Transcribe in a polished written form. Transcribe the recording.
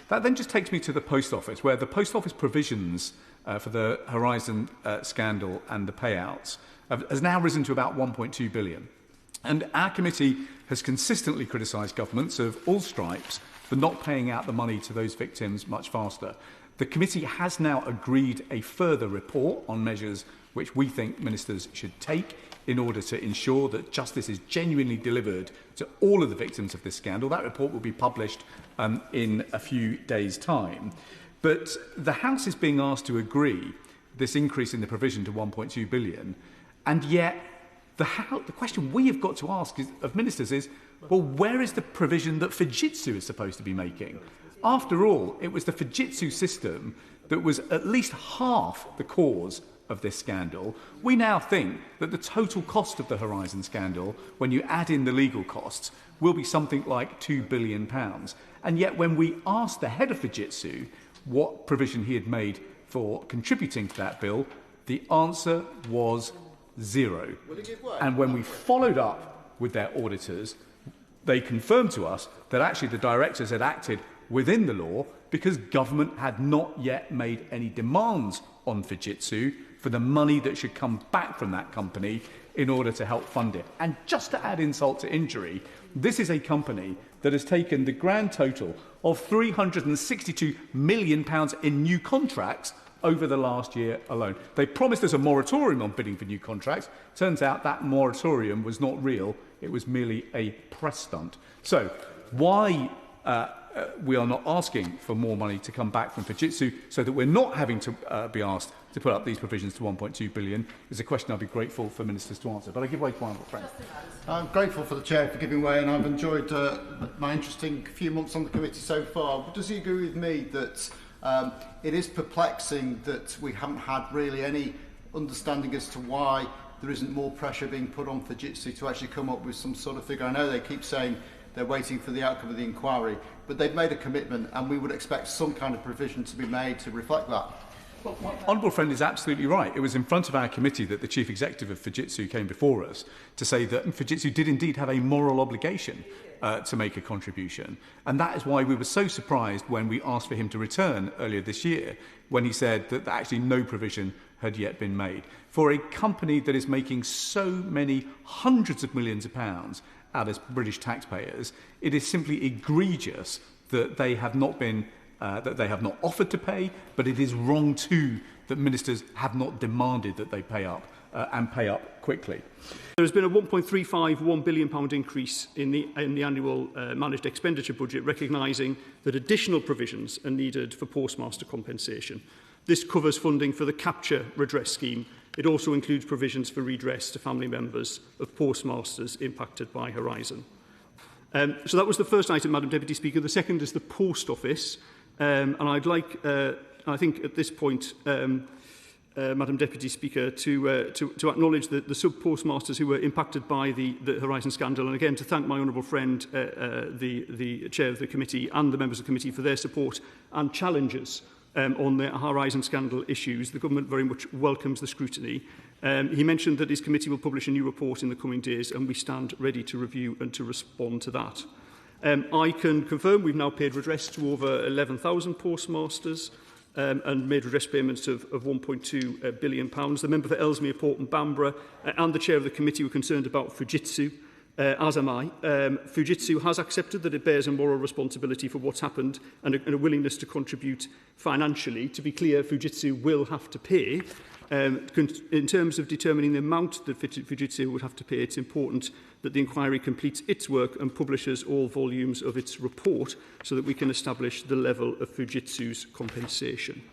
That then just takes me to the Post Office, where the Post Office provisions for the Horizon scandal and the payouts has now risen to about 1.2 billion. And our committee has consistently criticised governments of all stripes for not paying out the money to those victims much faster. The committee has now agreed a further report on measures which we think ministers should take in order to ensure that justice is genuinely delivered to all of the victims of this scandal. That report will be published in a few days' time. But the House is being asked to agree this increase in the provision to 1.2 billion, and yet the question we have got to ask of ministers is, well, where is the provision that Fujitsu is supposed to be making? After all, it was the Fujitsu system that was at least half the cause of this scandal. We now think that the total cost of the Horizon scandal, when you add in the legal costs, will be something like £2 billion. And yet when we asked the head of Fujitsu what provision he had made for contributing to that bill, the answer was zero. And when we followed up with their auditors, they confirmed to us that actually the directors had acted within the law because government had not yet made any demands on Fujitsu for the money that should come back from that company in order to help fund it. And just to add insult to injury, this is a company that has taken the grand total of £362 million in new contracts over the last year alone. They promised us a moratorium on bidding for new contracts. Turns out that moratorium was not real. It was merely a press stunt. So why we are not asking for more money to come back from Fujitsu so that we're not having to be asked to put up these provisions to 1.2 billion is a question I'll be grateful for ministers to answer. But I give way to my friend. I'm grateful for the Chair for giving way, and I've enjoyed my interesting few months on the committee so far. But does he agree with me that it is perplexing that we haven't had really any understanding as to why there isn't more pressure being put on Fujitsu to actually come up with some sort of figure? I know they keep saying they're waiting for the outcome of the inquiry, but they've made a commitment and we would expect some kind of provision to be made to reflect that. Honourable friend is absolutely right. It was in front of our committee that the chief executive of Fujitsu came before us to say that Fujitsu did indeed have a moral obligation to make a contribution. And that is why we were so surprised when we asked for him to return earlier this year, when he said that actually no provision had yet been made. For a company that is making so many hundreds of millions of pounds out of British taxpayers, it is simply egregious that they have not been that they have not offered to pay, but it is wrong too that ministers have not demanded that they pay up and pay up quickly. There has been a £1.351 billion increase in the annual managed expenditure budget, recognising that additional provisions are needed for postmaster compensation. This covers funding for the capture redress scheme. It also includes provisions for redress to family members of postmasters impacted by Horizon. So that was the first item, Madam Deputy Speaker. The second is the Post Office. And I'd like, I think at this point, Madam Deputy Speaker, to acknowledge the sub-postmasters who were impacted by the Horizon scandal, and again to thank my honourable friend, the Chair of the Committee and the members of the Committee for their support and challenges on the Horizon scandal issues. The Government very much welcomes the scrutiny. He mentioned that his committee will publish a new report in the coming days, and we stand ready to review and to respond to that. I can confirm we've now paid redress to over 11,000 postmasters and made redress payments of £1.2 billion. The member for Ellesmere, Port and Bamborough and the chair of the committee were concerned about Fujitsu, as am I. Fujitsu has accepted that it bears a moral responsibility for what's happened and a willingness to contribute financially. To be clear, Fujitsu will have to pay. In terms of determining the amount that Fujitsu would have to pay, it's important that the inquiry completes its work and publishes all volumes of its report so that we can establish the level of Fujitsu's compensation.